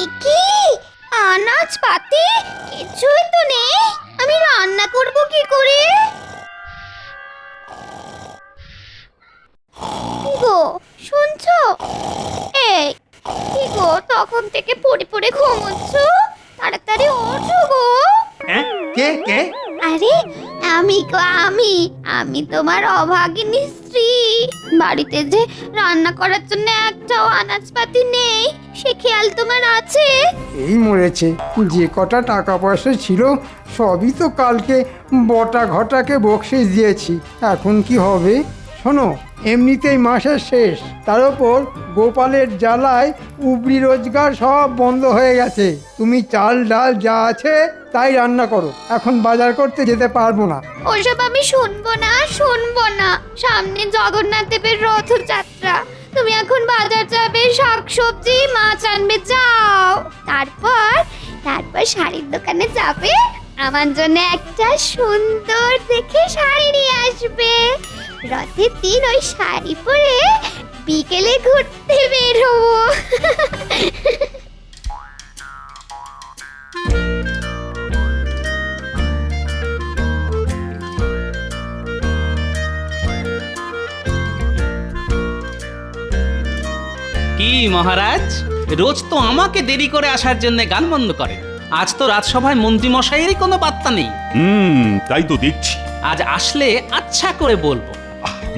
একি আনাজ পাতি কিছুই তো নেই, আমি রান্না করব কি করে? কি গো শুনছো? এই কি গো, তখন থেকে পড়ে পড়ে ঘুমোচ্ছ, তাড়াতাড়ি ওঠো গো। হ্যাঁ, কে কে? আরে আমি গো, আমি তোমার অভাগিনী স্ত্রী। বাড়িতে যে রান্না করার জন্য একটাও আনাজপাতি নেই, সে খেয়াল তোমার আছে? এই মরেছে, যে কটা টাকা পয়সা ছিল সবই তো কালকে বটা ঘটাকে বকশিস দিয়েছি। এখন কি হবে? শোনো, এমনিতেই মাসের শেষ, তার ওপর গোপালের জ্বালায় উপরি রোজগার সব বন্ধ হয়ে গেছে। তুমি চাল ডাল যা আছে তাই রান্না করো, এখন বাজার করতে যেতে পারবো না। ওসব আমি শুনবো না। সামনে জগন্নাথ দেবের রথযাত্রা, তুমি এখন বাজার যাবে, শাকসবজি মাছ আনবে, যাও। তারপর শাড়ির দোকানে যাবে, আমার জন্য একটা সুন্দর দেখে শাড়ি নিয়ে আসবে। রথের দিন ওই শাড়ি পরে বিকেলে ঘুরতে বের হবো। কি মহারাজ, রোজ তো আমাকে দেরি করে আসার জন্য গান বন্ধ করেন, আজ তো রাজসভায় মন্ত্রী মশাইয়েরই কোনো বার্তা নেই। তাই তো দেখছি। আজ আসলে আচ্ছা করে বলবো।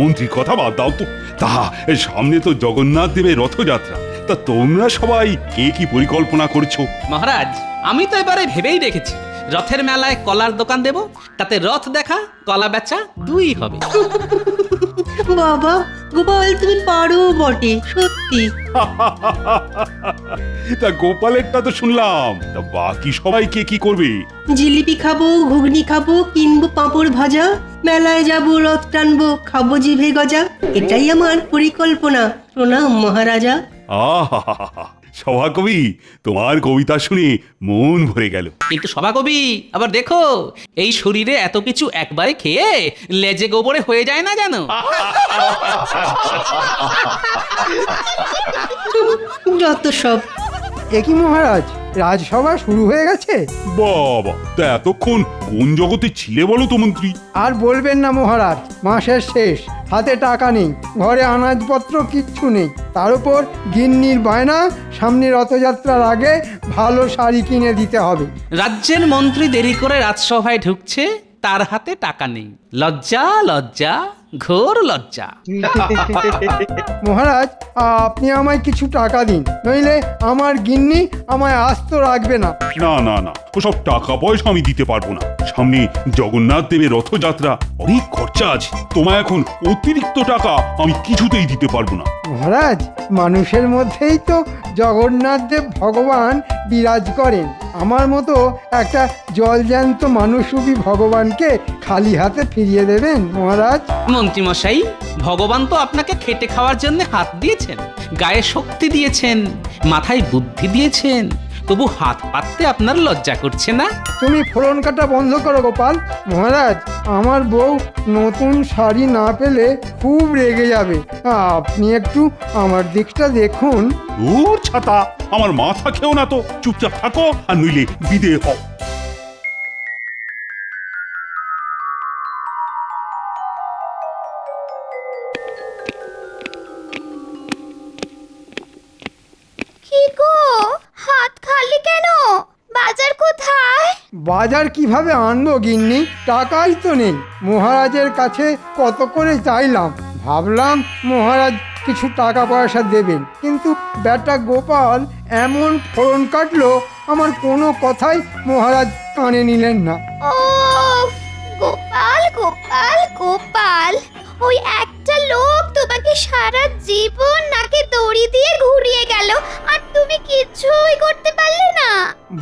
মন্ত্রীর কথা বাদ দাও তো। তা সামনে তো জগন্নাথ দেবের রথযাত্রা, তা তোমরা সবাই কে কি পরিকল্পনা করছো? মহারাজ, আমি তো এবারে ভেবেই রেখেছি, রথের মেলায় কলার দোকান দেব, তাতে রথ দেখা কলা বেচা দুই হবে। বাবা গোপাল, তুমি পারো বটে, সত্যি। তা গোপালেরটা তো শুনলাম, তা বাকি সবাই কে কি করবে? জিলিপি খাবো, ঘুগনি খাবো, কিনবো পাঁপড় ভাজা, মেলায় যাবো, রথ টানবো, খাবো জিভে গজা। এটাই আমার পরিকল্পনা। প্রণাম মহারাজা। আহা, সভাকবি, তোমার কবিতা শুনে মন ভরে গেল। কিন্তু সভাকবি, আবার দেখো, এই শরীরে এত কিছু একবারে খেয়ে লেজে গোবরে হয়ে যায় না জানো। যত সব। একই মহারাজ, রাজসভা শুরু হয়ে গেছে? বাবা, তা এতক্ষণ কোন জগতে ছিলে বলো তো মন্ত্রী? আর বলবেন না মহারাজ, মাসের শেষ, হাতে টাকা নেই, ঘরে আনাজপত্র কিচ্ছু নেই, তার উপর গিন্নির বায়না, সামনে রথযাত্রার আগে ভালো শাড়ি কিনে দিতে হবে। রাজ্যের মন্ত্রী দেরি করে রাজসভায় ঢুকছে, তার হাতে টাকা নেই। লজ্জা লজ্জা, ঘোর লজ্জা। মহারাজ, আপনি আমায় কিছু টাকা দিন, নইলে আমার গিন্নি আমায় আস্ত রাখবে না। না না না, ওসব টাকা পয়সা আমি দিতে পারবো না। সামনে জগন্নাথ দেবের রথযাত্রা, অনেক খরচা আছে। তোমায় এখন অতিরিক্ত টাকা আমি কিছুতেই দিতে পারবো না। মহারাজ, মানুষের মধ্যেই তো জগন্নাথ দেব ভগবান বিরাজ করেন। আমার মতো একটা জলজ্যান্ত মানুষরূপী ভগবানকে খালি হাতে ফিরিয়ে দেবেন মহারাজ? মন্ত্রী মশাই, ভগবান তো আপনাকে খেটে খাওয়ার জন্য হাত দিয়েছেন, গায়ে শক্তি দিয়েছেন, মাথায় বুদ্ধি দিয়েছেন, তবু হাত পাততে আপনার লজ্জা করছে না? তুমি ফোড়ন কাটা বন্ধ করো গোপাল। মহারাজ, আমার বউ নতুন শাড়ি না পেলে খুব রেগে যাবে। আপনি একটু আমার দিকটা দেখুন। ওর ছাতা, আমার মাথা খেও না তো, চুপচাপ থাকো আর নইলে বিদে হও। কি গো, হাত খালি কেন? বাজার কোথায়? বাজার কিভাবে আনবো গিন্নি? টাকাই তো নেই। মহারাজের কাছে কত করে চাইলাম, ভাবলাম মহারাজ কিছু টাকা পয়সা দেবেন, কিন্তু বেটা গোপাল এমন ফোড়ন কাটলো, আমার কোনো কথাই মহারাজ কানে নিলেন না। ও গোপাল গোপাল গোপাল, ওই একটা লোক তোমাকে সারা জীবন নাকে দড়ি দিয়ে ঘুরিয়ে গেল, আর তুমি কিছুই করতে পারলে না।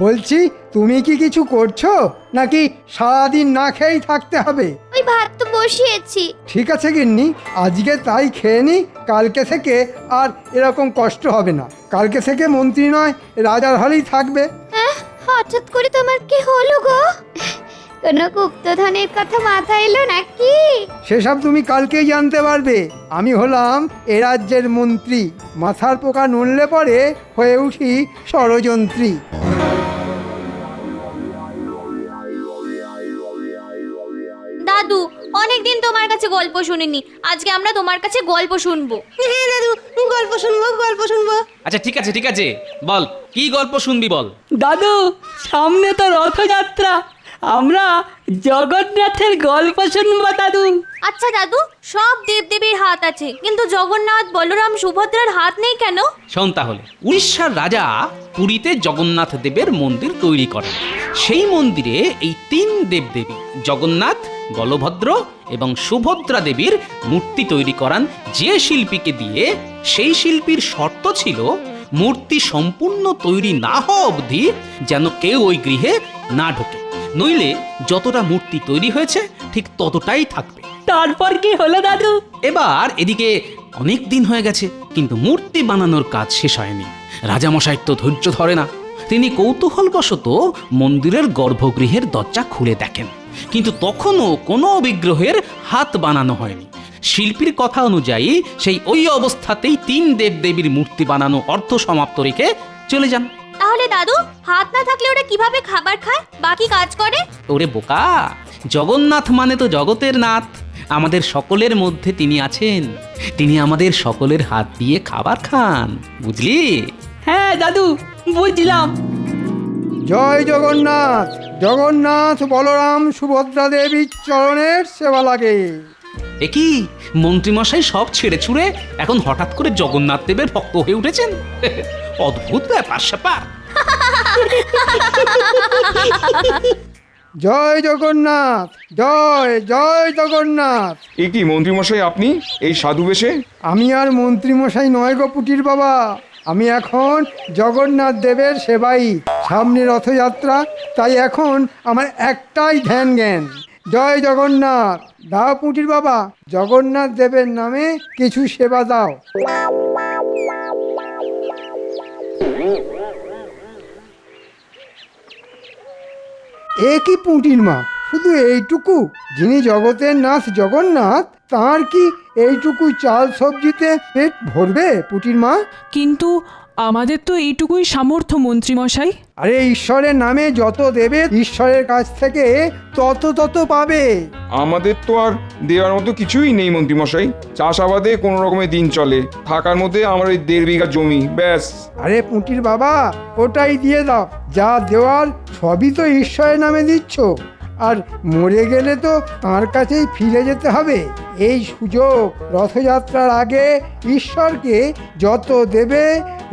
বলছি, তুমি কি কিছু করছো নাকি সারাদিন না খেয়েই থাকতে হবে? ওই ভাত তো বসিয়েছি। ঠিক আছে গিন্নি, আজকে তাই খেয়ে নি, কালকে থেকে আর এরকম কষ্ট হবে না। কালকে থেকে মন্ত্রী নয়, রাজার হালেই থাকবে। হঠাৎ করে তোমার কি হলো গো? কোনো গুপ্তধনের কথা মাথায় এলো নাকি? সেসব তুমি কালকেই জানতে পারবে। আমি হলাম এ রাজ্যের মন্ত্রী, মাথার পোকা নড়লে পরে হয়ে উঠি ষড়যন্ত্রী। দাদু, অনেকদিন তোমার কাছে গল্প শুনিনি, আজকে আমরা তোমার কাছে গল্প শুনবো। হ্যাঁ দাদু, গল্প শুনবো গল্প শুনবো। আচ্ছা ঠিক আছে বল, কি গল্প শুনবি বল। দাদু, সামনে তো রথযাত্রা, আমরা জগন্নাথের গল্প শুনবো দাদু। আচ্ছা দাদু, সব দেবদেবীর হাত আছে, কিন্তু জগন্নাথ, বলরাম, সুভদ্রার হাত নেই কেন? শোন তাহলে, উড়িষ্যার রাজা পুরীতে জগন্নাথ দেবের মন্দির তৈরি করেন। সেই মন্দিরে এই তিন দেবদেবী জগন্নাথ, বলভদ্র এবং সুভদ্রা দেবীর মূর্তি তৈরি করান যে শিল্পীকে দিয়ে। সেই শিল্পীর শর্ত ছিল মূর্তি সম্পূর্ণ তৈরি না হওয়া অবধি যেন কেউ ওই গৃহে না ঢোকে, নইলে যতটা মূর্তি তৈরি হয়েছে ঠিক ততটাই থাকবে। তারপর কি হলো দাদু? এবার এদিকে অনেক দিন হয়ে গেছে, কিন্তু মূর্তি বানানোর কাজ শেষ হয়নি। রাজামশাই তো ধৈর্য ধরে না, তিনি কৌতূহলবশত মন্দিরের গর্ভগৃহের দরজা খুলে দেখেন, কিন্তু তখনও কোনো বিগ্রহের হাত বানানো হয়নি। শিল্পীর কথা অনুযায়ী সেই ওই অবস্থাতেই তিন দেবদেবীর মূর্তি বানানো অর্ধ সমাপ্ত রেখে চলে যান। তাহলে দাদু, হাত না থাকলে ওরা কিভাবে খাবার খায়, বাকি কাজ করে? ওরে বোকা, জগন্নাথ মানে তো জগতের নাথ, আমাদের সকলের মধ্যে তিনি আছেন, তিনি আমাদের সকলের হাত দিয়ে খাবার খান, বুঝলি? হ্যাঁ দাদু, বুঝলাম। জয় জগন্নাথ। জগন্নাথ, বলরাম, সুভদ্রা দেবীর চরণের সেবা লাগে। একই মন্ত্রীমশাই সব ছেড়ে ছুড়ে এখন হঠাৎ করে জগন্নাথ দেবের ভক্ত হয়ে উঠেছেন। অদ্ভুত ব্যাপার স্যাপার। জয় জগন্নাথ, জয় জয় জগন্নাথ। এ কি মন্ত্রীমশাই, আপনি এই সাধু বেশে? আমি আর মন্ত্রীমশাই নয় গো পুটির বাবা, আমি এখন জগন্নাথ দেবের সেবাই। সামনে রথযাত্রা, তাই এখন আমার একটাই ধ্যান জ্ঞান, জয় জগন্নাথ। দাও পুটির বাবা, জগন্নাথ দেবের নামে কিছু সেবা দাও। এ কি পুটির মা, শুধু এইটুকু? যিনি জগতের নাথ জগন্নাথ, তার কি এইটুকু চাল সবজিতে পেট ভরবে পুটির মা? কিন্তু আমাদের তো এইটুকুই সামর্থ্য মন্ত্রীমশাই। আরে ঈশ্বরের নামে যত দেবে ঈশ্বরের কাছ থেকে তত পাবে। আমাদের তো আর দেওয়ার মতো কিছুই নেই মন্ত্রীমশাই, চাষাবাদে কোনো রকমের দিন চলে, থাকার মধ্যে আমার ওই 1.5 বিঘা জমি ব্যাস। আরে পুটির বাবা, ওটাই দিয়ে দাও, যা দেওয়ার সবই তো ঈশ্বরের নামে দিচ্ছ, আর মরে গেলে তো তার কাছেই ফিরে যেতে হবে। এই সুযোগ, রথযাত্রার আগে ঈশ্বরকে যত দেবে,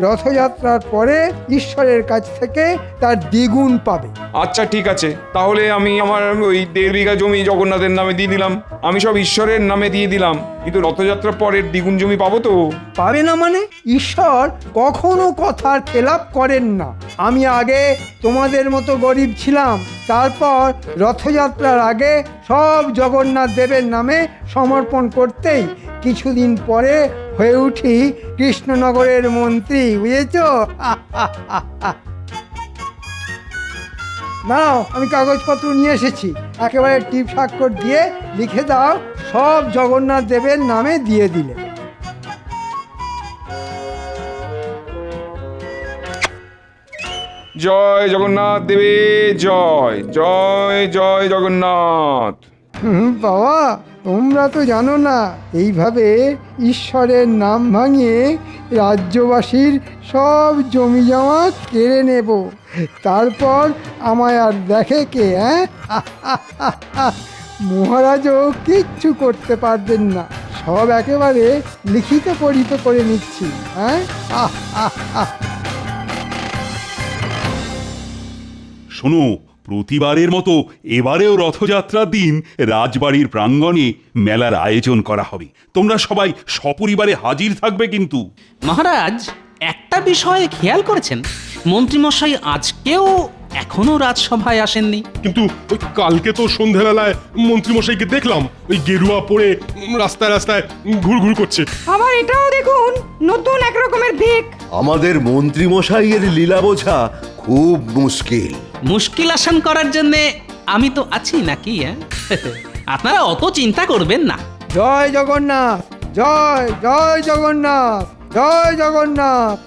রথযাত্রার পরে ঈশ্বরের কাছ থেকে তার দ্বিগুণ পাবে। আচ্ছা ঠিক আছে, তাহলে আমি আমার ওই 1.5 বিঘা জমি জগন্নাথের নামে দিয়ে দিলাম, আমি সব ঈশ্বরের নামে দিয়ে দিলাম, কিন্তু রথযাত্রার পরের দ্বিগুণ জমি পাবো তো? পাবে না মানে? ঈশ্বর কখনো কথার খেলাপ করেন না। আমি আগে তোমাদের মতো গরিব ছিলাম, তারপর রথযাত্রার আগে সব জগন্নাথ দেবের নামে সমর্পণ করতেই কিছুদিন পরে হয়ে উঠি কৃষ্ণনগরের মন্ত্রী, বুঝেছ? দাঁড়াও, আমি কাগজপত্র নিয়ে এসেছি, একেবারে টিপ স্বাক্ষর দিয়ে লিখে দাও, সব জগন্নাথ দেবের নামে দিয়ে দিলে। জয় জগন্নাথ দেবে জয়, জয় জয় জগন্নাথ। বাবা, তোমরা তো জানো না, এইভাবে ঈশ্বরের নাম ভাঙিয়ে রাজ্যবাসীর সব জমি জমা কেড়ে নেব, তারপর আমায় আর দেখে কে? মহারাজও কিচ্ছু করতে পারবেন না, সব একেবারে লিখিত পড়িত করে নিচ্ছি। শোনো, প্রতিবারের মতো এবারেও রথযাত্রার দিন রাজবাড়ির প্রাঙ্গণে মেলার আয়োজন করা হবে। তোমরা সবাই সপরিবারে হাজির থাকবে কিন্তু। মহারাজ, একটা বিষয়ে খেয়াল করেছেন, মন্ত্রীমশাই আজকেও এখনো রাজসভায় আসেননি। কিন্তু ওই কালকে তো সন্ধ্যাবেলায় মন্ত্রীমশাইকে দেখলাম ওই গেরুয়া পরে রাস্তায় রাস্তায় ঘুরঘুর করছে। আবার এটাও দেখুন, নতুন এক রকমের ভিক। আমাদের মন্ত্রী মশাইয়ের লীলা বোঝা খুব মুশকিল। মুশকিল আসান করার জন্যে আমি তো আছি নাকি হ্যাঁ? আপনারা অত চিন্তা করবেন না। জয় জগন্নাথ, জয় জয় জগন্নাথ, জয় জগন্নাথ।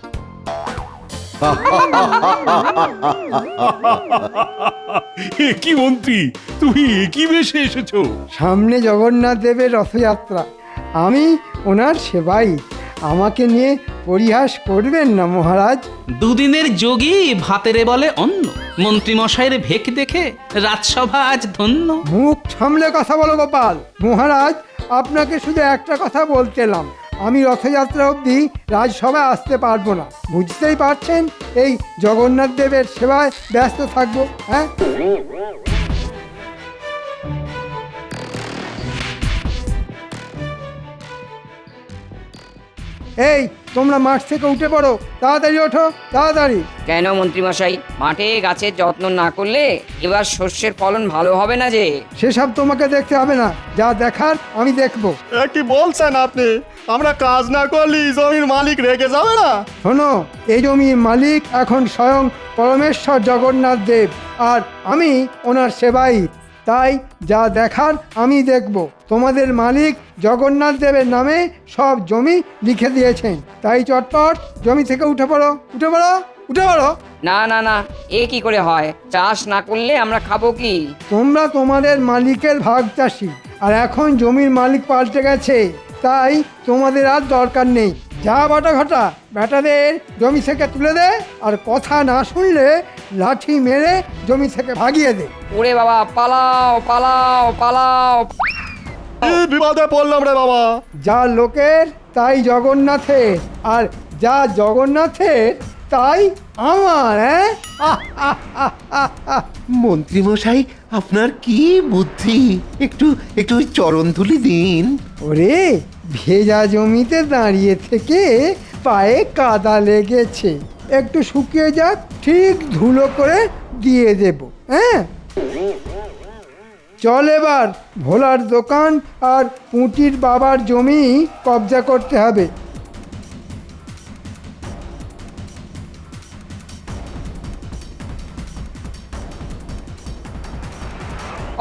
কি মন্ত্রী, তুমি কি বেশে এসেছো? সামনে জগন্নাথ দেবের রথযাত্রা, আমি ওনার সেবাই। আমাকে নিয়ে পরিহাস করবেন না মহারাজ। দুদিনের যোগী ভাতেরে বলে অন্ন, মন্ত্রীমশাইয়ের ভেক দেখে রাজসভা আজ ধন্য। মুখ সামলে কথা বলো গোপাল। মহারাজ, আপনাকে শুধু একটা কথা বলতে এলাম, আমি রথযাত্রা অবধি রাজসভায় আসতে পারবো না। বুঝতেই পারছেন, এই জগন্নাথ দেবের সেবায় ব্যস্ত থাকবো। হ্যাঁ, এই তোমরা মাঠ থেকে উঠে পড়ো, তাড়াতাড়ি ওঠো, তাড়াতাড়ি। কেন মন্ত্রীমশাই, মাঠে গাছের যত্ন না করলে এবার শস্যের ফলন ভালো হবে না যে? সেসব তোমাকে দেখতে হবে না, যা দেখার আমি দেখবো। কি বলছেন আপনি? আমরা কাজ না করলে জমির মালিক রেগে যাবে না? শোনো, এই জমির মালিক এখন স্বয়ং পরমেশ্বর জগন্নাথ দেব, আর আমি ওনার সেবাই। তাই যা দেখার আমি দেখব। তোমাদের মালিক জগন্নাথ দেবের নামে সব জমি লিখে দিয়েছেন, তাই চটপট জমি থেকে উঠে পড়ো, উঠে পড়ো, উঠে পড়ো। না না না, এ কি করে হয়? চাষ না করলে আমরা খাবো কি? তোমরা তোমাদের মালিকের ভাগ চাষি, আর এখন জমির মালিক পাল্টে গেছে, তাই তোমাদের আর দরকার নেই। যা বাটা ঘটা বেটাদের জমি থেকে তুলে দে, আর কথা না শুনলে লাঠি মেরে জমি থেকে ভাগিয়ে দে। ওরে বাবা, পালাও পালাও পালাও! বিপদে পড়লাম রে বাবা। যা লোকের তাই জগন্নাথের, আর যা জগন্নাথের তাই আমার। মন্ত্রীমশাই, আপনার কি বুদ্ধি! একটু একটু চরণ ধুলি দিন। ওরে, ভেজা জমিতে দাঁড়িয়ে থেকে পায়ে কাদা লেগেছে, একটু শুকিয়ে যাক, ঠিক ধুলো করে দিয়ে দেব। হ্যাঁ, চল এবার ভোলার দোকান আর পুঁটির বাবার জমি কবজা করতে হবে।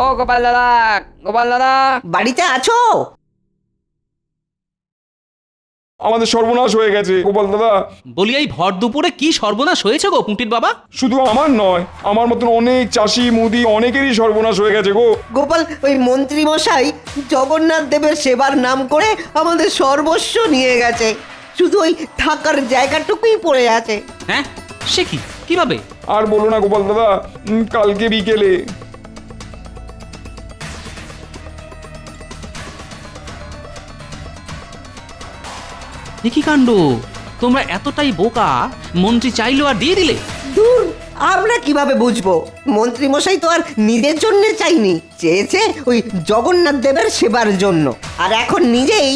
ও গোপাল দাদা, গোপাল দাদা! বাড়িতে আছো? আমাদের সর্বনাশ হয়ে গেছে গোপাল দাদা। বলি, এই ভর দুপুরে কি সর্বনাশ হয়েছে গো পুঁটির বাবা? শুধু আমার নয়, আমার মতন অনেক চাষি মুদি অনেকেরই সর্বনাশ হয়ে গেছে গো। গোপাল, ওই মন্ত্রী মশাই জগন্নাথ দেবের সেবার নাম করে আমাদের সর্বস্ব নিয়ে গেছে, শুধু ওই থাকার জায়গাটুকুই পড়ে আছে। হ্যাঁ, সে কি, কিভাবে? আর বলো না গোপাল দাদা, কালকে বিকেলে কি কাণ্ড! তোমরা এতটাই বোকা, মন্ত্রী চাইলো আর দিয়ে দিলে? দূর, আমরা কিভাবে বুঝবো? মন্ত্রী মশাই তো আর নিজের জন্য চাইনি, চেয়েছে ওই জগন্নাথ দেবের সেবার জন্য। আর এখন নিজেই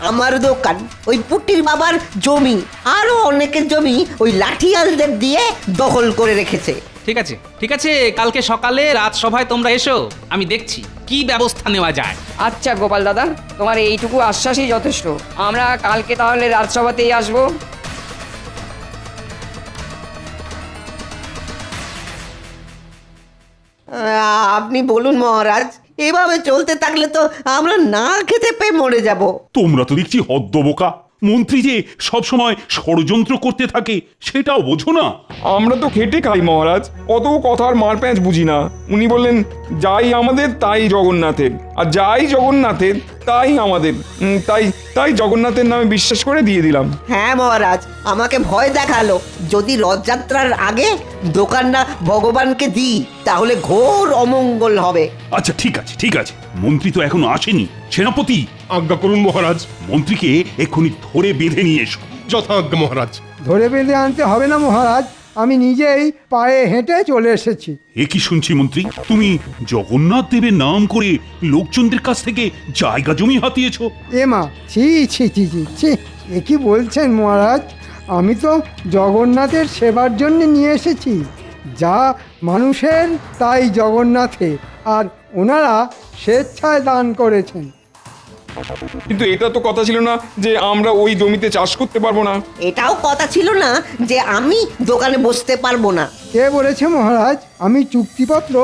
আমার দোকান, ওই পুটির বাবার জমি, আরো অনেকের জমি ওই লাঠিয়ালদের দিয়ে দখল করে রেখেছে। ঠিক আছে, ঠিক আছে, কালকে সকালে রাজসভায় তোমরা এসো, আমি দেখছি কি ব্যবস্থা নেওয়া যায়। আচ্ছা গোপাল দাদা, তোমার এইটুকু আশ্বাসই যথেষ্ট। আমরা কালকে তাহলে রাজসভাতেই আসবো। আপনি বলুন মহারাজ, এভাবে চলতে থাকলে তো আমরা না খেতে পেয়ে মরে যাব। তোমরা তো দেখছি হদ্দবোকা। মন্ত্রী যে সবসময় ষড়যন্ত্র করতে থাকে সেটাও বোঝো না। আমরা তো খেটে খাই মহারাজ, অত কথার মার প্যাঁচ বুঝি না। উনি বললেন যাই আমাদের তাই জগন্নাথের, আর যাই জগন্নাথের তাই আমাদের। তাই তাই জগন্নাথের নামে বিশ্বাস করে দিয়ে দিলাম। হ্যাঁ মহারাজ, আমাকে ভয় দেখালো, যদি রথযাত্রার আগে দোকানটা ভগবানকে দিই তাহলে ঘোর অমঙ্গল হবে। আচ্ছা ঠিক আছে, ঠিক আছে, মন্ত্রী তো এখনো আসেনি। সেনাপতি, আজ্ঞা করুন মহারাজ। মন্ত্রীকে এক্ষুনি ধরে বেঁধে নিয়ে এসো। যথাজ্ঞা মহারাজ। ধরে বেঁধে আনতে হবে না মহারাজ, আমি নিজেই পায়ে হেঁটে চলে এসেছি। এ কি শুনছি মন্ত্রী, তুমি জগন্নাথ দেবের নাম করে লোকজনদের কাছ থেকে জায়গা জমি হাতিয়েছো? এ মা, ছি ছি ছি ছি ছি, এ কি বলছেন মহারাজ? আমি তো জগন্নাথের সেবার জন্য নিয়ে এসেছি। যা মানুষের তাই জগন্নাথের, আর ওনারা স্বেচ্ছায় দান করেছেন। কিন্তু এটা তো কথা ছিল না যে আমরা ওই জমিতে চাষ করতে পারবো না। এটাও কথা ছিল না যে আমি দোকানে বসতে পারবো না। কে বলেছে মহারাজ? আমি চুক্তিপত্র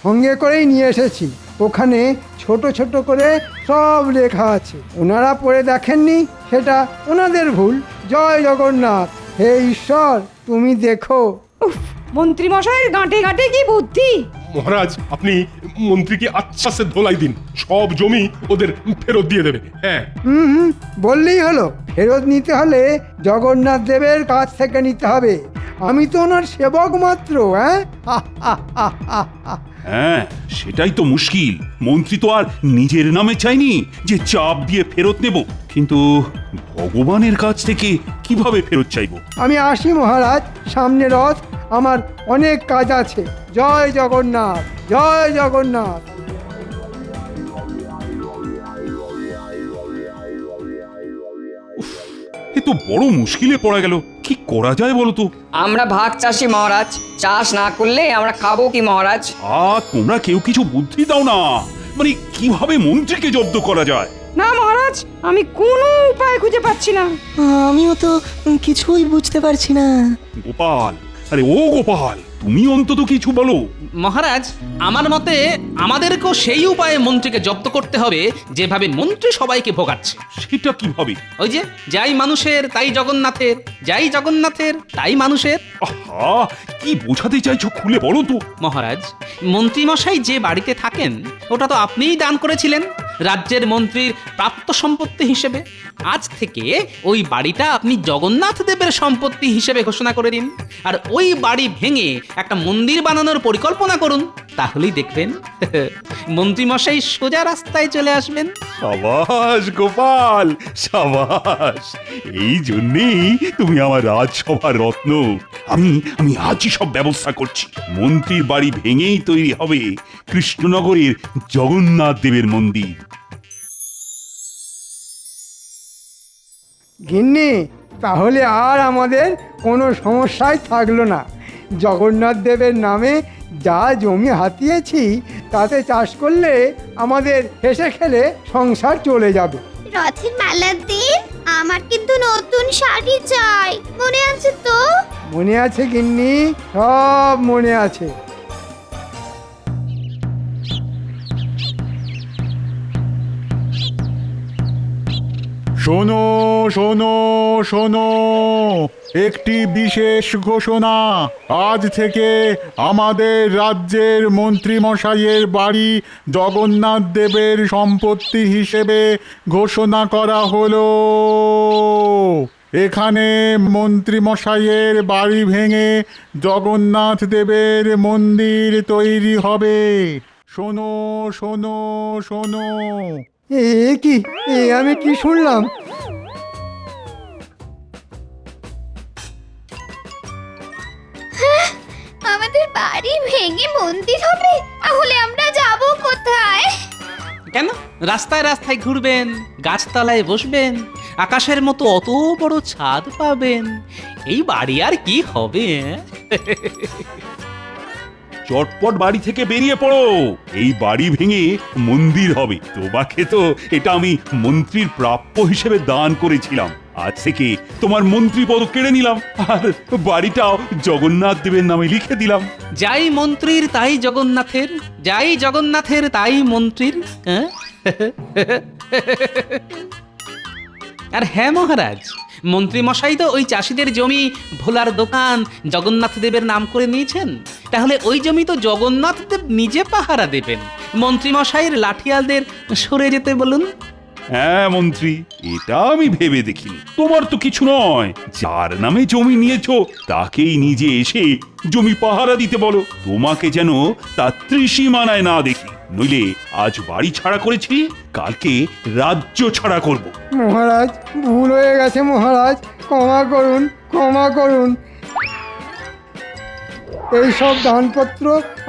সঙ্গে করেই নিয়ে এসেছি। ওখানে ছোট ছোট করে সব লেখা আছে। ওনারা পড়ে দেখেননি, সেটা ওনাদের ভুল। জয় জগন্নাথ। হে ঈশ্বর, তুমি দেখো। মন্ত্রী মশাইয়ের গাঁটে গাঁটে কি বুদ্ধি! মহারাজ আপনি মন্ত্রীকে আশ্বাসে ধোলাই দিন, সব জমি ওদের ফেরত দিয়ে দেবে। হ্যাঁ, হুম, বললেই হলো। ফেরত নিতে হলে জগন্নাথ দেবের কাছ থেকে নিতে হবে। আমি তো ওনার সেবক মাত্র। হ্যাঁ, সেটাই তো মুশকিল। মন্ত্রী তো আর নিজের নামে চাইনি যে চাপ দিয়ে ফেরত নেব, কিন্তু ভগবানের কাছ থেকে কিভাবে ফেরত চাইবো? আমি আসি মহারাজ, সামনে রথ, আমার অনেক কাজ আছে। জয় জগন্নাথ, জয় জগন্নাথ। এ তো বড় মুশকিলে পড়া গেল। কি করা যায় বলো তো? আমরা ভাগ চাষি মহারাজ, চাষ না করলে আমরা খাবো কি মহারাজ? তোমরা কেউ কিছু বুদ্ধি দাও না, মানে কিভাবে মন্ত্রীকে জব্দ করা যায়। না মহারাজ, আমি কোনো উপায় খুঁজে পাচ্ছি না। আমিও তো কিছুই বুঝতে পারছি না। গোপাল, আরে ও গোপাল, তুমি অন্তত কিছু বলো। মহারাজ, আমার মতে আমাদেরকেও সেই উপায়ে মন্ত্রীকে জব্দ করতে হবে যেভাবে মন্ত্রী সবাইকে ভোগাচ্ছে। সেটা কিভাবে? ওই যে, যাই মানুষের তাই জগন্নাথের, যাই জগন্নাথের তাই মানুষের। আহা, কি বোঝাতে চাইছো খুলে বলো তো। মহারাজ, মন্ত্রীমশাই যে বাড়িতে থাকেন ওটা তো আপনিই দান করেছিলেন রাজ্যের মন্ত্রীর প্রাপ্ত সম্পত্তি হিসেবে। আজ থেকে ওই বাড়িটা আপনি জগন্নাথ দেবের সম্পত্তি হিসেবে ঘোষণা করে দিন, আর ওই বাড়ি ভেঙে একটা মন্দির বানানোর পরিকল্পনা করুন। তাহলেই দেখবেন মন্ত্রীমশাই সোজা রাস্তায় চলে আসবেন। সাবাস গোপাল, সাবাস। এই জন্যেই তুমি আমার রাজসভার রত্ন। আমি আজই সব ব্যবস্থা করছি। মন্ত্রীর বাড়ি ভেঙেই তৈরি হবে কৃষ্ণনগরের জগন্নাথ দেবের মন্দির। গিন্নি, তাহলে আর আমাদের কোনো সমস্যাই থাকলো না। জগন্নাথ দেবের নামে যা জমি হাতিয়েছি তাতে চাষ করলে আমাদের হেসে খেলে সংসার চলে যাবে। রথের মেলার দিন আমার কিন্তু নতুন শাড়ি চাই, মনে আছে তো? মনে আছে গিন্নি, সব মনে আছে। শোনো শোনো শোনো, একটি বিশেষ ঘোষণা। আজ থেকে আমাদের রাজ্যের মন্ত্রীমশাইয়ের বাড়ি জগন্নাথ দেবের সম্পত্তি হিসেবে ঘোষণা করা হলো। এখানে মন্ত্রীমশাইয়ের বাড়ি ভেঙে জগন্নাথ দেবের মন্দির তৈরি হবে। শোনো শোনো শোনো। কি আমি কি শুনলাম? আমাদের বাড়ি ভেঙে মন্দির হবে? তাহলে আমরা যাব কোথায়? কেন? রাস্তায় রাস্তায় ঘুরবেন, গাছতলায় বসবেন, আকাশের মতো অত বড় ছাদ পাবেন। এই বাড়ি আর কি হবে? চটপট বাড়ি থেকে বেরিয়ে পড়ো। এই বাড়ি ভেঙে মন্দির হবে। তোমাকে তো এটা আমি মন্ত্রীর প্রাপ্য হিসেবে দান করেছিলাম। আজ থেকে তোমার মন্ত্রী পদ কেড়ে নিলাম, আর বাড়িটাও জগন্নাথ দেবের নামে লিখে দিলাম। যাই মন্ত্রীর তাই জগন্নাথের, যাই জগন্নাথের তাই মন্ত্রীর। হ্যাঁ? আর হ্যাঁ মহারাজ, মন্ত্রীমশাই তো ওই চাষিদের জমি ভোলার দোকান জগন্নাথ দেবের নাম করে নিয়েছেন। তাহলে ওই জমি তো জগন্নাথ দেব নিজে পাহারা দেবেন। মন্ত্রীমশাইয়ের লাঠিয়ালদের সরে যেতে বলুন। হ্যাঁ মন্ত্রী, এটা আমি ভেবে দেখিনি। তোমার তো কিছু নয়, যার নামে জমি নিয়েছো তাকেই নিজে এসে জমি পাহারা দিতে বলো। তোমাকে যেন তার ত্রিসীমানায় না দেখি, নইলে আজ বাড়ি ছাড়া করেছি, কালকে রাজ্য ছাড়া করব। মহারাজ, ভুল হয়ে গেছে মহারাজ, ক্ষমা করুন, ক্ষমা করুন। এই সব দানপত্র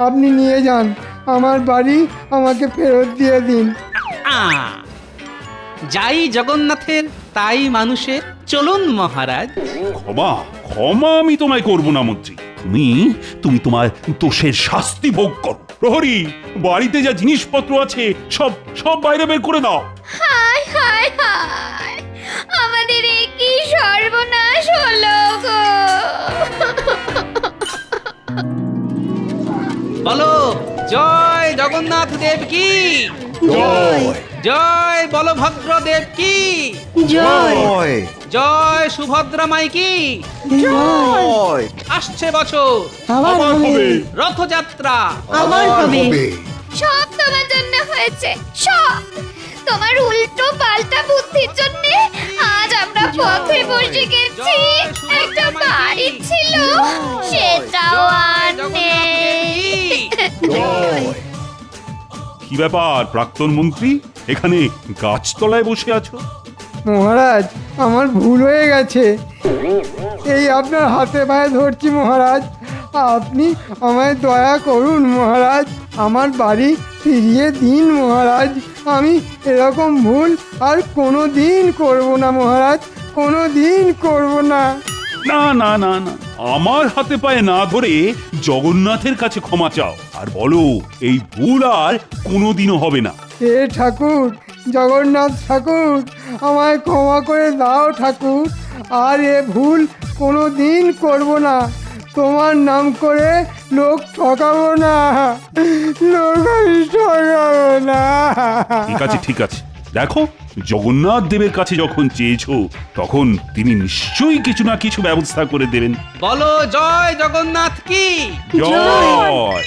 আপনি নিয়ে যান, আমার বাড়ি আমাকে ফেরত দিয়ে দিন। যাই জগন্নাথের তাই মানুষের, চলুন মহারাজ। ক্ষমা ক্ষমা আমি তোমায় করব না মন্ত্রী। তুমি তোমার দোষের শাস্তি ভোগ করো। প্রহরী, বাড়িতে যা জিনিসপত্র আছে সব সব বাইরে বের করে দাও। হায় হায় হায়, আমাদের কি সর্বনাশ হলো গো! বলো জয় জগন্নাথ দেব কি জয় জয় বলভদ্র দেব কি জয় জয় সুভদ্রা মাই কি জয় আসছে বছর আবার হবে রথযাত্রা আবার হবে সব তোমার জন্য হয়েছে, সব তোমার উল্টো পাল্টা বুদ্ধির জন্য আজ আমরা পথে বসে গেছি। একটা বাড়ি ছিল, সেটাও আর নেই। কি ব্যাপার প্রাক্তন মন্ত্রী, এখানে গাছতলায় বসে আছো? মহারাজ আমার ভুল হয়ে গেছে, এই আপনার হাতে পায়ে ধরছি মহারাজ, আপনি আমায় দয়া করুন মহারাজ, আমার বাড়ি ফিরিয়ে দিন মহারাজ, আমি এরকম ভুল আর কোনো দিন করব না মহারাজ, কোনো দিন করব না। না না না না, আমার হাতে পায়ে না ধরে জগন্নাথের কাছে ক্ষমা চাও আর বলো এই ভুল আর কোনোদিনও হবে না। হে ঠাকুর, জগন্নাথ ঠাকুর, আমায় ক্ষমা করে দাও ঠাকুর, আর এ ভুল কোনো দিন করব না, তোমার নাম করে লোক ঠকাবো না, লোক আমি ঠকাবো না। ঠিক আছে ঠিক আছে, দেখো জগন্নাথ দেবের কাছে যখন চেয়েছো তখন তিনি নিশ্চয়ই কিছু না কিছু ব্যবস্থা করে দেবেন। বলো জয় জগন্নাথ কি জয়